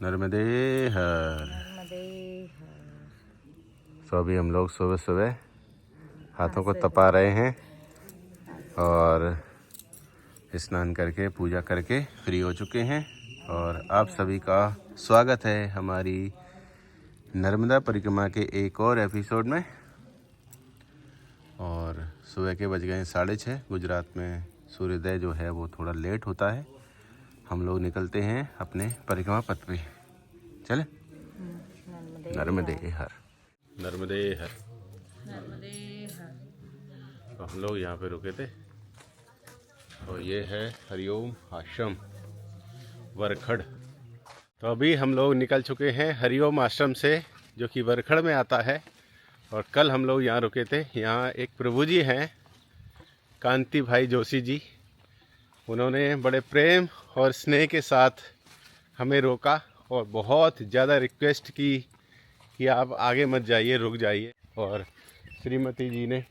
नर्मदे हर। नर्मदे हर। तो अभी हम लोग सुबह सुबह हाथों को तपा रहे हैं और स्नान करके पूजा करके फ्री हो चुके हैं। और आप सभी का स्वागत है हमारी नर्मदा परिक्रमा के एक और एपिसोड में। और सुबह के बज गए 6:30। गुजरात में सूर्योदय जो है वो थोड़ा लेट होता है। हम लोग निकलते हैं अपने परिक्रमा पथ पे। चले। नर्मदे हर। नर्मदे हर। नर्मदे हर। तो हम लोग यहाँ पे रुके थे और ये है हरिओम आश्रम वरखड़। तो अभी हम लोग निकल चुके हैं हरिओम आश्रम से, जो कि वरखड़ में आता है। और कल हम लोग यहाँ रुके थे। यहाँ एक प्रभु जी हैं, कांति भाई जोशी जी। उन्होंने बड़े प्रेम और स्नेह के साथ हमें रोका और बहुत ज़्यादा रिक्वेस्ट की कि आप आगे मत जाइए, रुक जाइए। और श्रीमती जी ने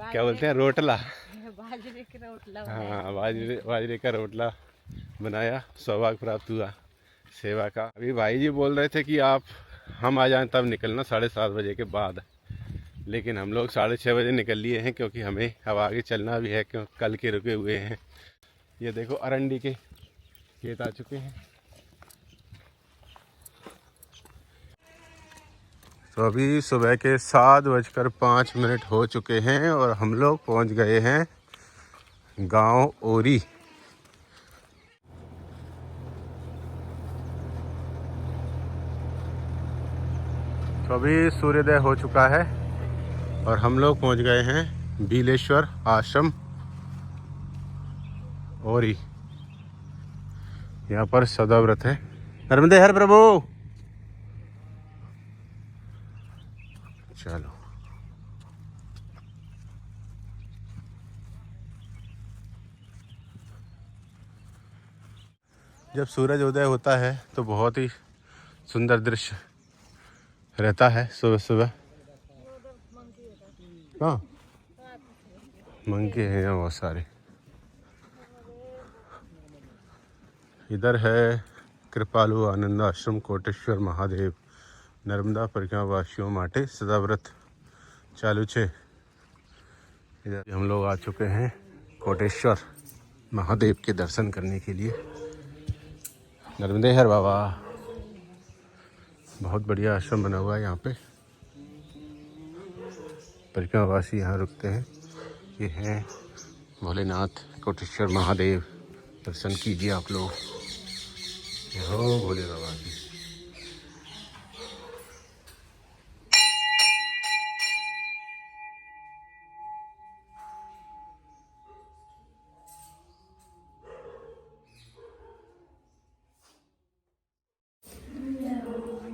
क्या बोलते हैं, रोटला, बाजरे का रोटला। हाँ, बाजरे का रोटला बनाया। सौभाग्य प्राप्त हुआ सेवा का। अभी भाई जी बोल रहे थे कि हम आ जाएं तब निकलना 7:30 बजे के बाद, लेकिन हम लोग 6:30 बजे निकल लिए हैं, क्योंकि हमें अब आगे चलना भी है, क्योंकि कल के रुके हुए हैं। ये देखो अरंडी के खेत आ चुके हैं। तो अभी सुबह के 7:05 हो चुके हैं और हम लोग पहुंच गए हैं गांव ओरी। तो अभी सूर्योदय हो चुका है और हम लोग पहुंच गए हैं भीलेश्वर आश्रम ओरी। यहाँ पर सदाव्रत है। नर्मदे हर प्रभु। चलो। जब सूरज उदय होता है तो बहुत ही सुंदर दृश्य रहता है सुबह सुबह। हाँ, मंकी हैं यहाँ बहुत सारे। इधर है कृपालु आनंद आश्रम कोटेश्वर महादेव। नर्मदा परिक्रमा वासियों माटे सदाव्रत चालू छे। इधर हम लोग आ चुके हैं कोटेश्वर महादेव के दर्शन करने के लिए। नर्मदे हर बाबा। बहुत बढ़िया आश्रम बना हुआ है यहाँ पे। परिक्रमावासी यहाँ रुकते हैं। ये हैं भोलेनाथ कोटेश्वर महादेव। दर्शन कीजिए आप लोग। हो भोले बाबा की।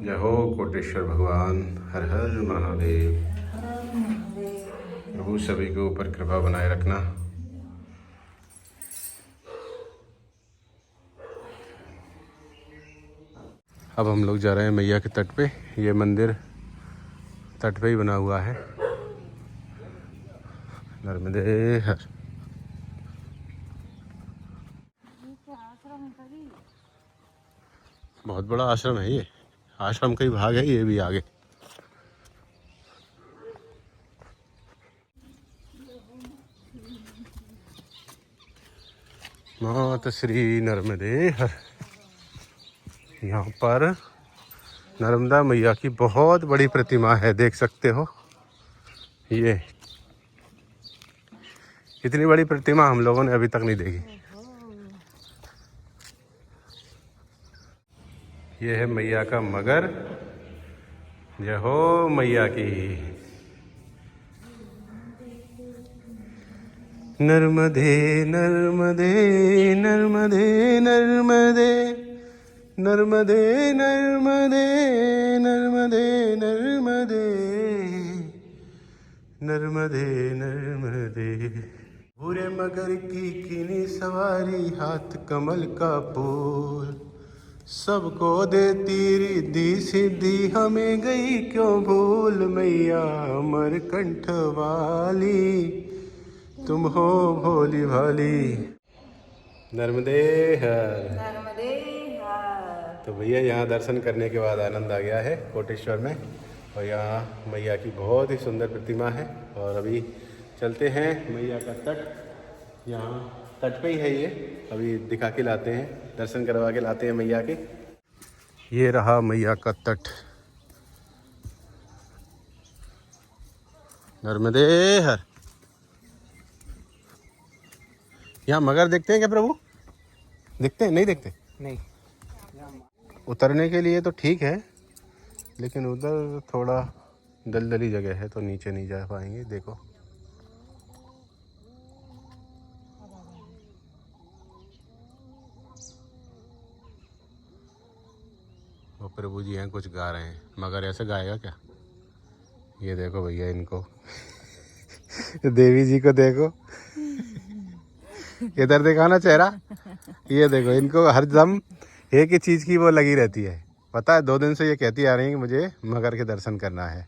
जय हो कोटेश्वर भगवान। हर हर महादेव। प्रभु सभी के ऊपर कृपा बनाए रखना। अब हम लोग जा रहे हैं मैया के तट पे। ये मंदिर तट पे ही बना हुआ है। नर्मदे हर। बहुत बड़ा आश्रम है ये। आश्रम का ही भाग है ये भी आगे। माता श्री नर्मदे हर। यहाँ पर नर्मदा मैया की बहुत बड़ी प्रतिमा है, देख सकते हो। ये इतनी बड़ी प्रतिमा हम लोगों ने अभी तक नहीं देखी। ये है मैया का मगर। जय हो मैया की। नर्मदे नर्मदे नर्मदे नर्मदे नर्मदे नर्मदे नर्मदे नर्मदे नर्मदे नर्मदे। भूरे मगर की किनी सवारी, हाथ कमल का फूल। सबको देती रिद्धि सिद्धि, हमें गई क्यों भूल। मैया अमरकंठ वाली, तुम हो भोली भाली। नर्मदे हर। नर्मदे तो भैया यहाँ दर्शन करने के बाद आनंद आ गया है कोटेश्वर में। और यहाँ मैया की बहुत ही सुंदर प्रतिमा है। और अभी चलते हैं मैया का तट, यहाँ तट पे ही है ये, अभी दिखा के लाते हैं, दर्शन करवा के लाते हैं मैया के। ये रहा मैया का तट, नर्मदे हर। यहाँ मगर देखते हैं क्या प्रभु? दिखते हैं? नहीं दिखते? नहीं, उतरने के लिए तो ठीक है, लेकिन उधर थोड़ा दलदली जगह है तो नीचे नहीं जा पाएंगे। देखो वो प्रभु जी हैं कुछ गा रहे हैं, मगर ऐसे गाएगा क्या? ये देखो भैया इनको देवी जी को देखो, इधर देखा ना चेहरा, ये देखो इनको हर दम एक ही चीज़ की वो लगी रहती है। पता है 2 दिन से ये कहती आ रही है कि मुझे मगर के दर्शन करना है।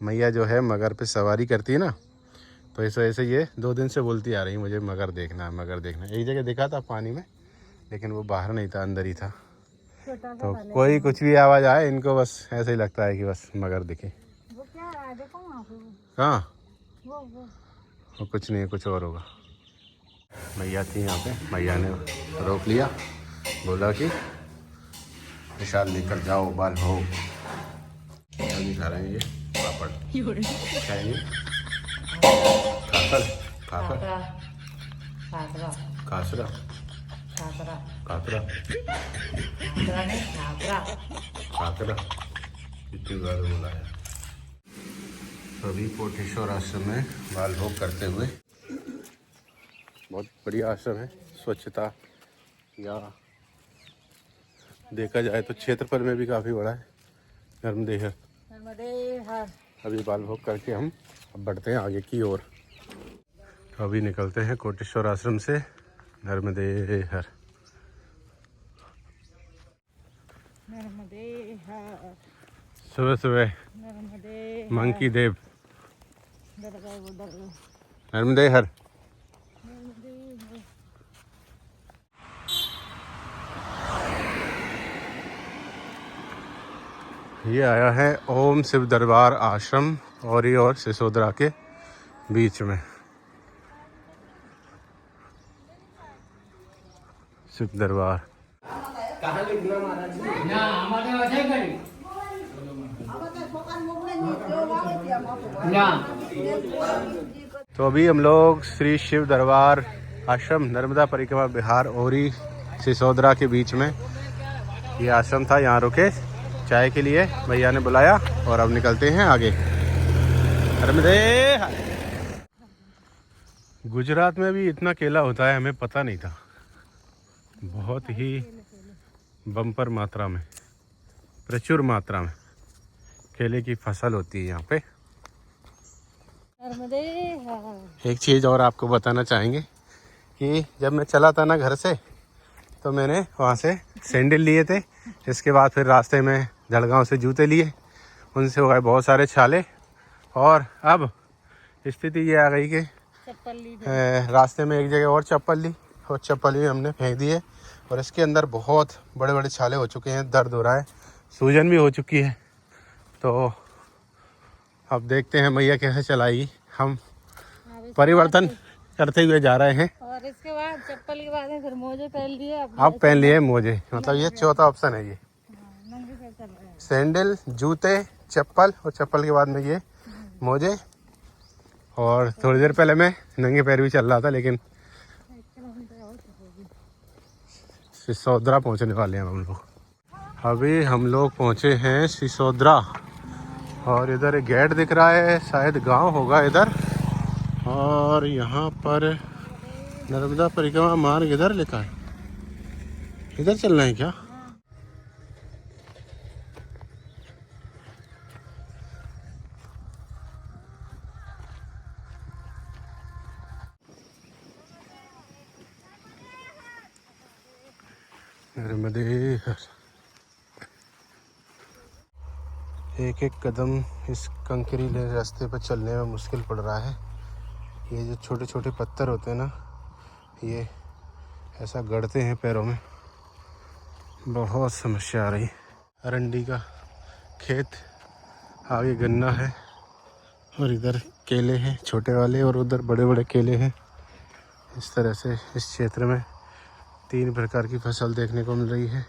मैया जो है मगर पे सवारी करती है ना, तो इस वजह से ये 2 दिन से बोलती आ रही है मुझे मगर देखना है, मगर देखना है। एक जगह देखा था पानी में, लेकिन वो बाहर नहीं था, अंदर ही था। तो कोई कुछ भी आवाज़ आए इनको बस ऐसे ही लगता है कि बस मगर दिखे। वो क्या है? देखो वहाँ पे हाँ वो कुछ नहीं है, कुछ और होगा। मैया थी यहाँ पे, मैया ने रोक लिया, बोला कि विशाल लेकर जाओ बाल हो। अभी खा रहे हैं ये पापड़, खाएंगे खाकर खाकर खाकरा कासरा खाकरा काकरा खाकरा नहीं खाकरा। काकरा कितनी बार बोला है। अभी कोटेश्वर आश्रम में बाल भोग करते हुए। बहुत बढ़िया आश्रम है, स्वच्छता या देखा जाए तो क्षेत्रफल में भी काफ़ी बड़ा है। नर्मदे हर। अभी बाल भोग करके हम अब बढ़ते हैं आगे की ओर। तो अभी निकलते हैं कोटेश्वर आश्रम से नर्मदे हर। नर्मदे हर, सुबह सुबह नर्मदे मंकी देव, डर गए वो, डर गए। नर्मदे हर। ये आया है ओम शिव दरबार आश्रम औरी और सिसोदरा के बीच में। शिव दरबार तो अभी हम लोग श्री शिव दरबार आश्रम नर्मदा परिक्रमा बिहार औरी सिसोदरा के बीच में ये आश्रम था। यहाँ रुके चाय के लिए, भैया ने बुलाया और अब निकलते हैं आगे। नर्मदे हर। गुजरात में भी इतना केला होता है हमें पता नहीं था, बहुत ही बम्पर मात्रा में, प्रचुर मात्रा में केले की फसल होती है यहाँ पे। नर्मदे हर। एक चीज़ और आपको बताना चाहेंगे कि जब मैं चला था ना घर से, तो मैंने वहाँ से सैंडल लिए थे, इसके बाद फिर रास्ते में जलगांव से जूते लिए, उनसे हो गए बहुत सारे छाले। और अब स्थिति ये आ गई कि चप्पल ली रास्ते में एक जगह और चप्पल ली, और चप्पल भी हमने फेंक दी है। और इसके अंदर बहुत बड़े बड़े छाले हो चुके हैं, दर्द हो रहा है, सूजन भी हो चुकी है। तो अब देखते हैं मैया कैसे चलाएगी। हम परिवर्तन करते हुए जा रहे हैं। और इसके बाद चप्पल के बाद फिर मोजे पहन लिए। अब पहन लिए मोजे, मतलब ये चौथा ऑप्शन है। ये नंगे पैर चल रहे हैं। सैंडल, जूते, चप्पल, और चप्पल के बाद में ये मोजे। और थोड़ी देर पहले मैं नंगे पैर भी चल रहा था, लेकिन सिसोदरा पहुंचने वाले हैं हम लोग। अभी हम लोग पहुंचे हैं सिसोदरा, और इधर एक गेट दिख रहा है, शायद गांव होगा इधर। और यहाँ पर नर्मदा परिक्रमा मार्ग इधर लिखा है, इधर चलना है क्या? नर्मदे हर। एक एक कदम इस कंकरीले रास्ते पर चलने में मुश्किल पड़ रहा है। ये जो छोटे छोटे पत्थर होते हैं ना, ये ऐसा गड़ते हैं पैरों में, बहुत समस्या आ रही। अरंडी का खेत, आगे गन्ना है और इधर केले हैं छोटे वाले और उधर बड़े बड़े केले हैं। इस तरह से इस क्षेत्र में 3 प्रकार की फसल देखने को मिल रही है।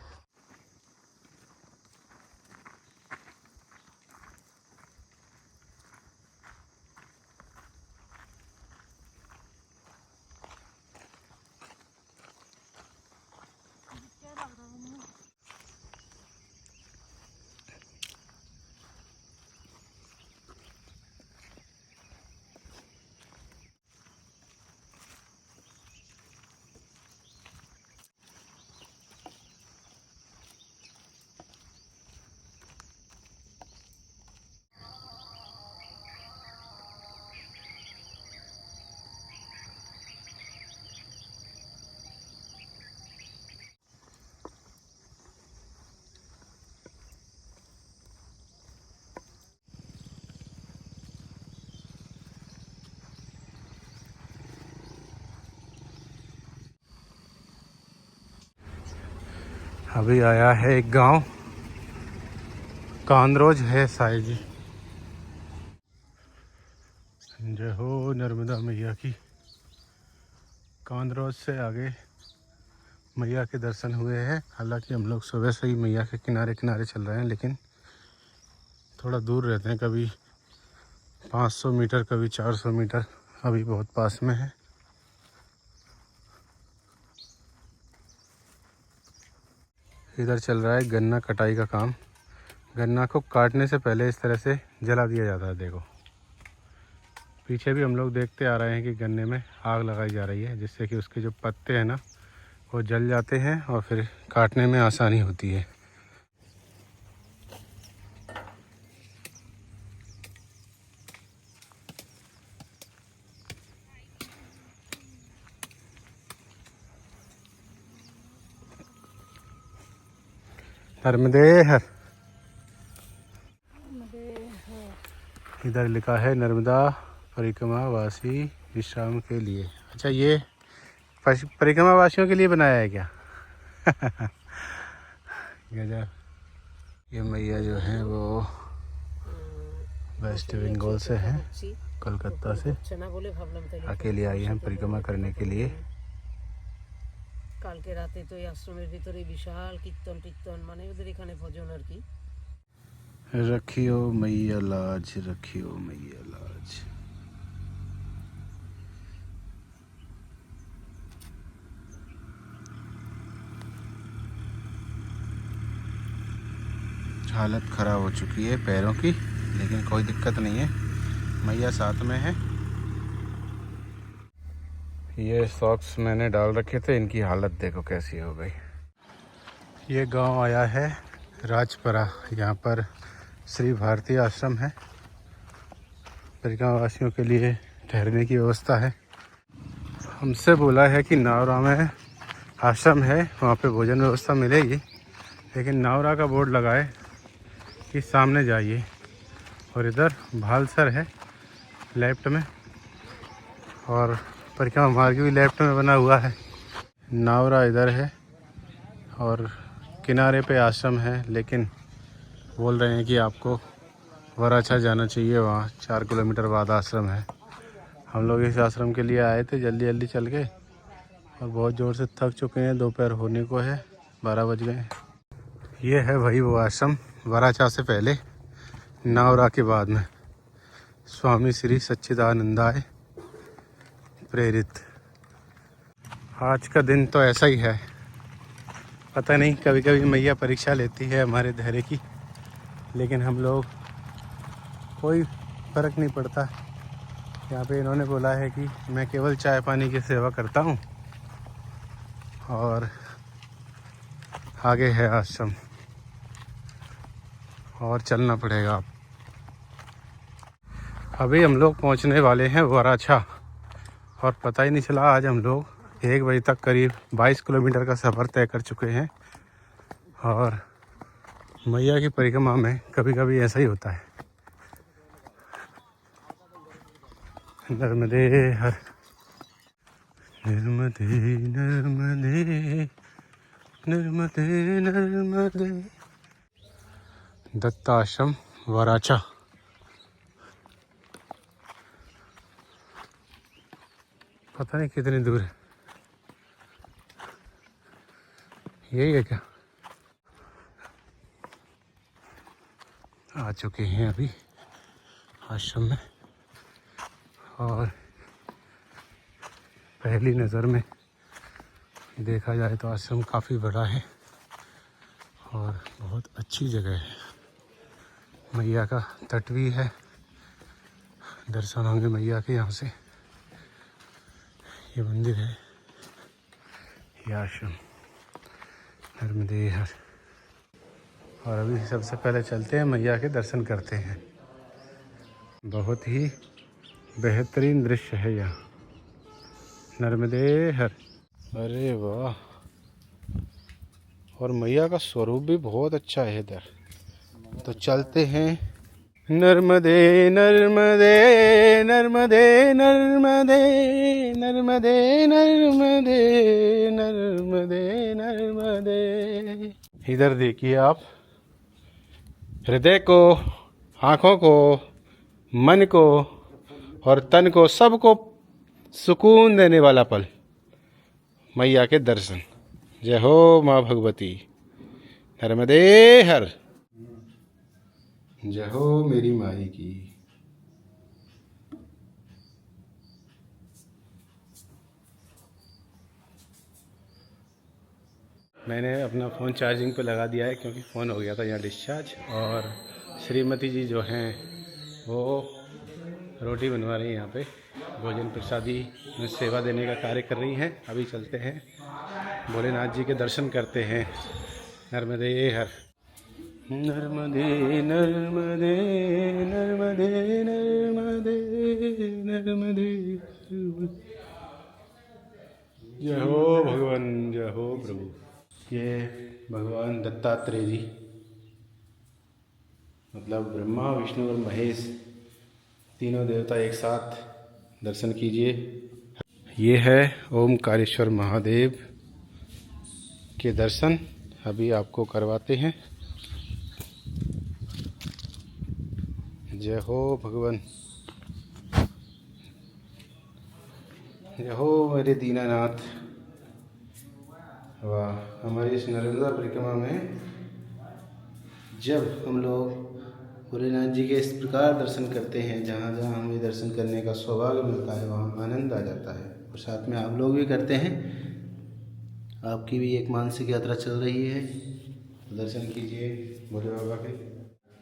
अभी आया है एक गांव, कांद्रोज है साई जी। जय हो नर्मदा मैया की। कांद्रोज से आगे मैया के दर्शन हुए हैं। हालांकि हम लोग सुबह से ही मैया के किनारे किनारे चल रहे हैं, लेकिन थोड़ा दूर रहते हैं। कभी 500 मीटर, कभी 400 मीटर। अभी बहुत पास में है। इधर चल रहा है गन्ना कटाई का काम। गन्ना को काटने से पहले इस तरह से जला दिया जाता है। देखो पीछे भी हम लोग देखते आ रहे हैं कि गन्ने में आग लगाई जा रही है, जिससे कि उसके जो पत्ते हैं ना वो जल जाते हैं और फिर काटने में आसानी होती है। नर्मदे हर। इधर लिखा है नर्मदा परिक्रमा वासी विश्राम के लिए। अच्छा, ये परिक्रमा वासियों के लिए बनाया है क्या? गजब। ये मैया जो है वो वेस्ट बंगाल से है, कलकत्ता से अकेले आई हैं परिक्रमा करने के लिए। কালকে রাতে তো এই আশ্রমের ভিতরে বিশাল কীর্তন মানে ওদের এখানে ভজন আর কি। रखियो मैया लाज, रखियो मैया लाज। हालत ख़राब हो चुकी है पैरों की, लेकिन कोई दिक्कत नहीं है, मैया साथ में है। ये सॉक्स मैंने डाल रखे थे, इनकी हालत देखो कैसी हो गई। ये गांव आया है राजपरा। यहाँ पर श्री भारती आश्रम है। परिक्रमा वासियों के लिए ठहरने की व्यवस्था है। हमसे बोला है कि नावरा में आश्रम है, वहाँ पे भोजन व्यवस्था मिलेगी, लेकिन नावरा का बोर्ड लगा है कि सामने जाइए। और इधर भालसर है लेफ्ट में, और परिक्रमा मार्ग भी लेफ्ट में बना हुआ है। नावरा इधर है और किनारे पे आश्रम है, लेकिन बोल रहे हैं कि आपको वराछा जाना चाहिए, वहाँ 4 किलोमीटर बाद आश्रम है। हम लोग इस आश्रम के लिए आए थे जल्दी जल्दी चल के, और बहुत ज़ोर से थक चुके हैं। दोपहर होने को है, 12 बज गए। ये है भाई वो आश्रम, वराछा से पहले, नावरा के बाद में। स्वामी श्री सच्चिदानंदाय प्रेरित। आज का दिन तो ऐसा ही है, पता नहीं, कभी कभी मैया परीक्षा लेती है हमारे धैर्य की, लेकिन हम लोग कोई फ़र्क नहीं पड़ता। यहाँ पे इन्होंने बोला है कि मैं केवल चाय पानी की सेवा करता हूँ, और आगे है आश्रम और चलना पड़ेगा। आप अभी हम लोग पहुँचने वाले हैं वराछा, और पता ही नहीं चला आज हम लोग 1 बजे तक करीब 22 किलोमीटर का सफ़र तय कर चुके हैं। और मैया की परिक्रमा में कभी कभी ऐसा ही होता है। नर्मदे हर, नर्मदे नर्मदे नर्मदे नर्मदे। दत्ताश्रम वराचा। पता नहीं कितनी दूर है, यही है क्या? आ चुके हैं अभी आश्रम में, और पहली नज़र में देखा जाए तो आश्रम काफ़ी बड़ा है और बहुत अच्छी जगह है। मैया का तट भी है, दर्शन होंगे मैया के यहाँ से। ये मंदिर है, ये आश्रम नर्मदे हर। और अभी सबसे पहले चलते हैं मैया के दर्शन करते हैं। बहुत ही बेहतरीन दृश्य है यहाँ, नर्मदे हर। अरे वाह, और मैया का स्वरूप भी बहुत अच्छा है इधर। तो चलते हैं। नर्मदे नर्मदे नर्मदे नर्मदे नर्मदे नर्मदे नर्मदे नर्मदे। इधर देखिए आप, हृदय को, आँखों को, मन को और तन को, सबको सुकून देने वाला पल, मैया के दर्शन। जय हो माँ भगवती, नर्मदे हर। जय हो मेरी माई की। मैंने अपना फ़ोन चार्जिंग पे लगा दिया है क्योंकि फ़ोन हो गया था यहाँ डिस्चार्ज। और श्रीमती जी जो हैं वो रोटी बनवा रही हैं यहाँ पे, भोजन प्रसादी में सेवा देने का कार्य कर रही हैं। अभी चलते हैं, भोलेनाथ जी के दर्शन करते हैं। नर्मदे हर। नर्मदे नर्मदे नर्मदे नर्मदे नर्मदे। जय हो भगवान, जय हो प्रभु। ये भगवान दत्तात्रेय जी, मतलब ब्रह्मा विष्णु और महेश, तीनों देवता एक साथ दर्शन कीजिए। ये है ओमकारेश्वर महादेव के दर्शन, अभी आपको करवाते हैं। जय हो भगवान, जय हो मेरे दीनानाथ। वाह, हमारी इस नर्मदा परिक्रमा में जब हम लोग भोलेनाथ जी के इस प्रकार दर्शन करते हैं, जहाँ जहाँ हमें दर्शन करने का सौभाग्य मिलता है वहाँ आनंद आ जाता है। और साथ में आप लोग भी करते हैं, आपकी भी एक मानसिक यात्रा चल रही है। दर्शन कीजिए भोले बाबा के।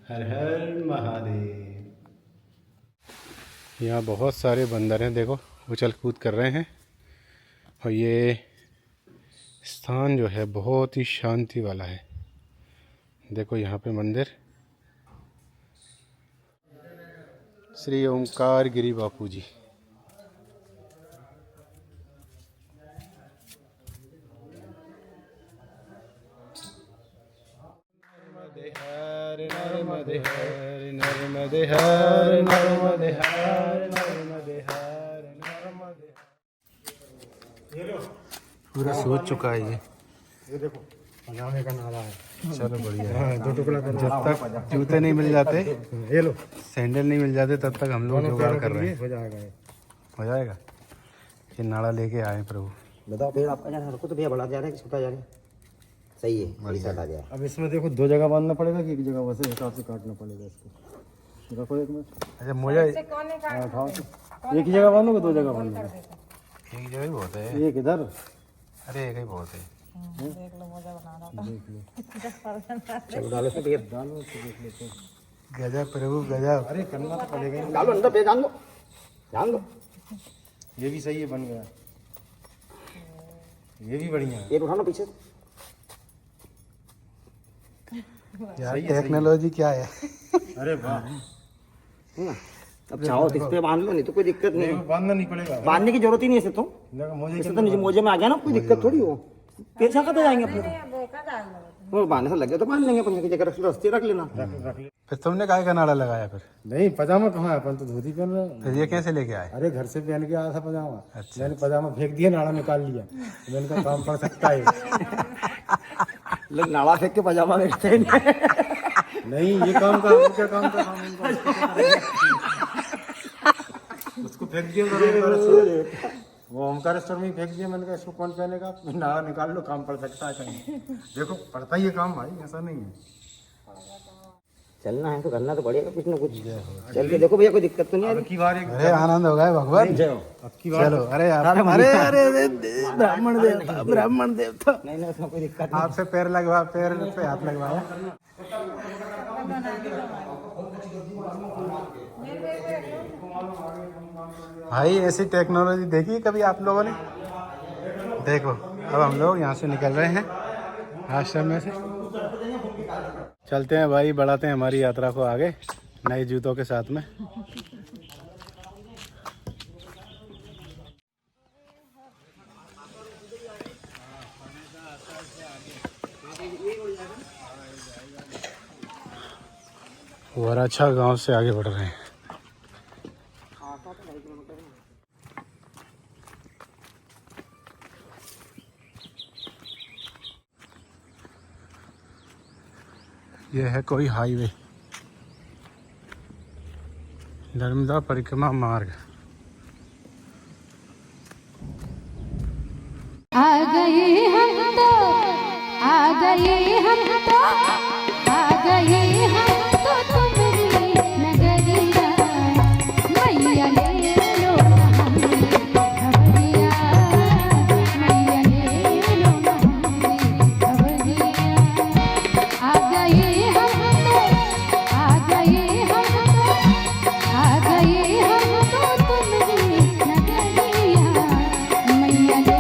हर हर महादेव। यहाँ बहुत सारे बंदर हैं, देखो उछल कूद कर रहे हैं। और ये स्थान जो है बहुत ही शांति वाला है। देखो यहाँ पे मंदिर, श्री ओमकार गिरी बापू जी। नर्मदे हर नर्मदे हर नर्मदे हर नर्मदे हर नर्मदे हर नर्मदे। पूरा सूझ चुका है ये देखो पजामे का नाला है। चलो बढ़िया है। हाँ, 2 टुकड़ा कर जब तक जूते नहीं मिल जाते, ये लो, सैंडल नहीं मिल जाते, तब तक हम लोग जुगाड़ कर रहे हैं। हो जाएगा ये। हो जाएगा। ये नाड़ा लेके आए प्रभु। बताओ भैया, आपका जाना रुको तो भैया, बड़ा जा रहा है कि छोटा जा रहा है? सही है, बड़ी साथ आ गया। अब इसमें देखो 2 जगह बांधना पड़ेगा कि एक जगह, वैसे हिसाब से काटना पड़ेगा इसको। देखो एक मिनट। अच्छा मोजा एक एक ही जगह बांधोगे 2 जगह बांधोगे? जगह ही बहुत है। एक इधर, अरे एक ही बहुत है। देख लो मोजा बना रहा था। चलो डालो इसमें भैया, डालो तो देख लेते हैं। गजब प्रभु गजब। अरे करना तो पड़ेगा ही। डालो अंदर पे, जान दो। ये भी सही है, बन गया। ये भी बढ़िया है। ये उठाना पीछे से। यार टेक्नोलॉजी क्या है। अरे वाह, अब चाहो तो इस पे बांध लो, नहीं तो कोई दिक्कत नहीं है। बांधना नहीं पड़ेगा। बांधने की जरूरत ही नहीं है इसे तो। देखो मुझे इसे तो नीचे मोजे में आ गया ना, कोई दिक्कत थोड़ी हो। पेड़ छाते जाएंगे अपने देखा जाएगा। वो बांधने से लग गया तो बांध लेंगे, अपन की जगह रस्ते रख लेना। रख ले। फिर तुमने काहे का नाड़ा लगाया फिर? नहीं, पजामा कहाँ है, अपन तो धोती पहन रहे हैं। फिर ये कैसे लेके आए? अरे घर से पहन के आया था पजामा। अच्छा। मैंने पजामा फेंक दिया, नाड़ा निकाल लिया। मैंने कहा काम पड़ सकता है। नाला फेंक के पजामा बेचते हैं। नहीं ये काम का क्या काम का काम उनका उसको फेंक दिया वो ओमकारेश्वर में ही फेंक दिया। मैंने कहा इसको कौन पहनेगा, ना निकाल लो, काम पड़ सकता है कहीं। देखो पड़ता ही है काम भाई, ऐसा नहीं है। चलना है तो करना तो पड़ेगा कुछ ना कुछ। चल के देखो भैया, कोई दिक्कत तो नहीं है। की बार अरे आनंद हो गया भगवान। चलो अरे अरे अरे ब्राह्मण देवता ब्राह्मण देवता। नहीं नहीं, उसमें कोई दिक्कत आपसे पैर लगवा, पैर पे हाथ लगवाया। भाई ऐसी टेक्नोलॉजी देखी कभी आप लोगों ने? देखो अब हम लोग यहाँ से निकल रहे हैं आश्रम में से। चलते हैं भाई, बढ़ाते हैं हमारी यात्रा को आगे नए जूतों के साथ में। वराछा गांव से आगे बढ़ रहे हैं। यह है कोई हाईवे, नर्मदा परिक्रमा मार्ग। आ गए हम तो, आ गए हम तो, आ गए हम तो तुम्हारी नगरिया। मैया ले लो हमें खबरिया, मैया ले लो हमें खबरिया। आ गए हम तो, आ गए हम तो, आ गए हम तो तुम्हारी नगरिया। मैया ले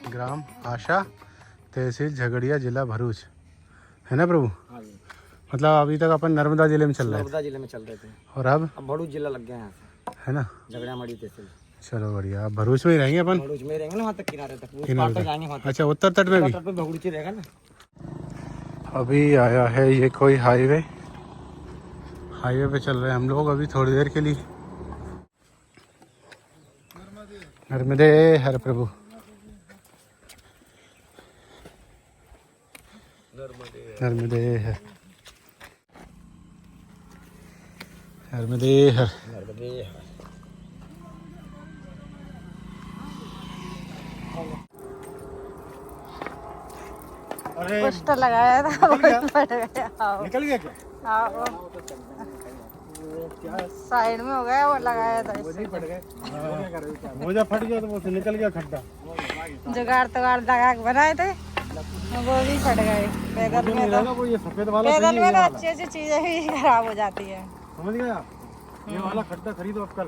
ग्राम आशा, तहसील झगड़िया, जिला भरूच, है ना प्रभु? हाँ जी। मतलब अभी तक अपन नर्मदा जिले में चल रहे थे। नर्मदा जिले में चल रहे थे और अब भरूच जिला लग गया यहाँ से, है ना? झगड़ा मड़ी तहसील। चलो बढ़िया, अब भरूच में ही रहेंगे अपन। भरूच में रहेंगे ना, वहाँ तक किनारे तक, उस किनारे पार तक तक। जाएंगे वहाँ तक। अच्छा उत्तर तट में भी तट पे भरूच ही रहेगा ना। अभी आया है ये कोई हाईवे, हाईवे पे चल रहे हैं हम लोग अभी थोड़ी देर के लिए। नर्मदे हर प्रभु, नर्मदे हर, नर्मदे हर। पोस्टर लगाया था वो फट गया। हाँ, निकल गया क्या? हाँ, वो साइड में हो गया, वो लगाया था इससे। मोजा फट गया तो वो से निकल गया खड्डा। जुगाड़ तुगाड़ लगा के बनाए थे, वो भी फट गए। पैदल में तो, वो ये सफेद वाला पैदल में तो अच्छी अच्छी चीजें भी खराब हो जाती है। समझ गया? ये वाला खड्डा खरीदो अब कल,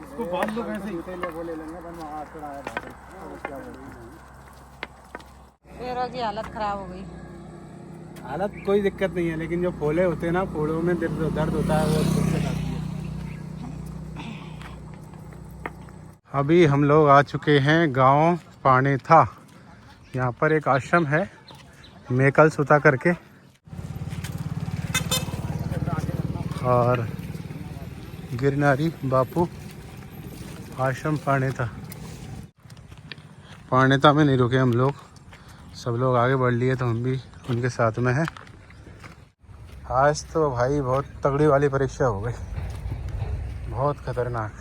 इसको बांध लो वैसे ही। पैरों की हालत खराब हो गई। हालत कोई दिक्कत नहीं है, लेकिन जो फोले होते हैं ना, फोड़ों में दर्द होता है, वो दिक्कत आती है। अभी हम लोग आ चुके हैं गांव पाणेथा। यहाँ पर एक आश्रम है मेकल सुता करके, और गिरनारी बापू आश्रम पाणेथा। पाणेथा में नहीं रुके हम लोग, सब लोग आगे बढ़ लिए तो हम भी उनके साथ में हैं। आज तो भाई बहुत तगड़ी वाली परीक्षा हो गई, बहुत खतरनाक।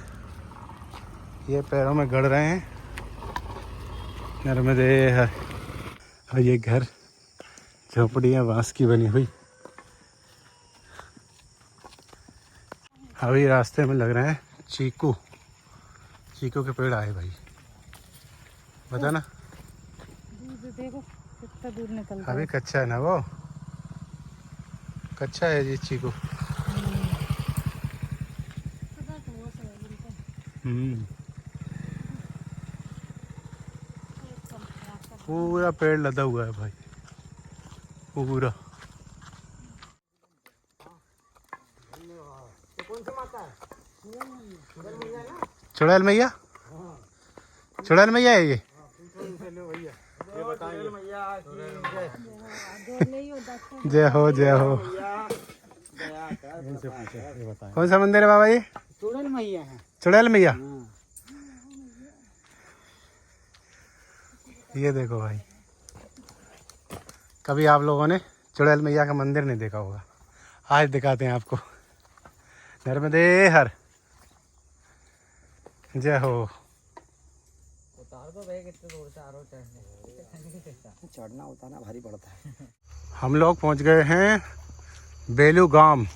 ये पैरों में गड़ रहे हैं। नर्मदे हर। और ये घर झोपड़ियाँ बांस की बनी हुई। अभी रास्ते में लग रहे हैं चीकू, चीकू के पेड़ आए भाई, बता ना। देखो कितना दूर निकल अभी कच्चा है ना, वो कच्चा है जी चीकू। पूरा पेड़ लदा हुआ है भाई, पूरा। चुड़ैल मैया, चुड़ैल मैया है ये। जय हो जय हो। कौन सा मंदिर है बाबा ये? चुड़ैल मैया है। चुड़ैल मैया। ये देखो भाई, कभी आप लोगों ने चुड़ैल मैया का मंदिर नहीं देखा होगा, आज दिखाते हैं आपको। नर्मदे हर, जय हो। चढ़ना उतारना भारी पड़ता है। हम लोग पहुंच गए हैं बेलू गांव,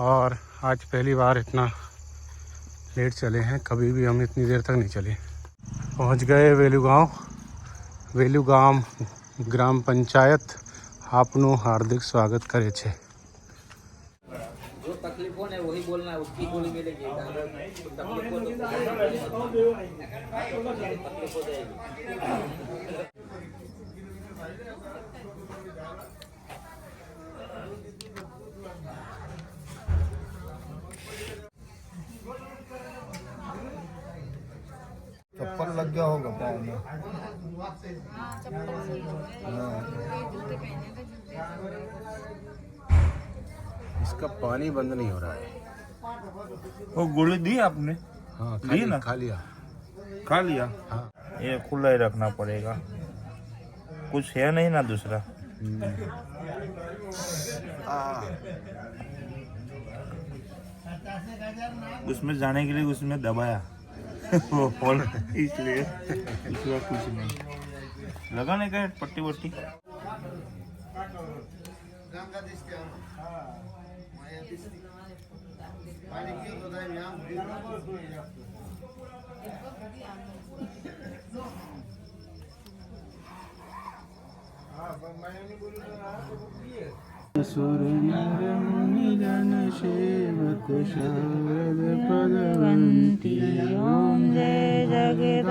और आज पहली बार इतना लेट चले हैं, कभी भी हम इतनी देर तक नहीं चले। पहुंच गए वेलू गांव ग्राम पंचायत आपનું हार्दिक स्वागत करे छे। जो तकलीफों है वही बोलना है, उसकी गोली मिलेगी। तकलीफ हो जाएगी। चप्पल लग गया होगा पाँव में। इसका पानी बंद नहीं हो रहा है। वो गोली दी आपने? हाँ ली ना? खा लिया। खा लिया? हाँ। ये खुला ही रखना पड़ेगा, कुछ है नहीं ना दूसरा। उसमें जाने के लिए उसमें दबाया वो होल, इसलिए इसलिए कुछ नहीं लगाने का है, पट्टी वट्टी। सुर नर मुनि जन सेवक शारद पदवंती। ओम जय जगदम्बे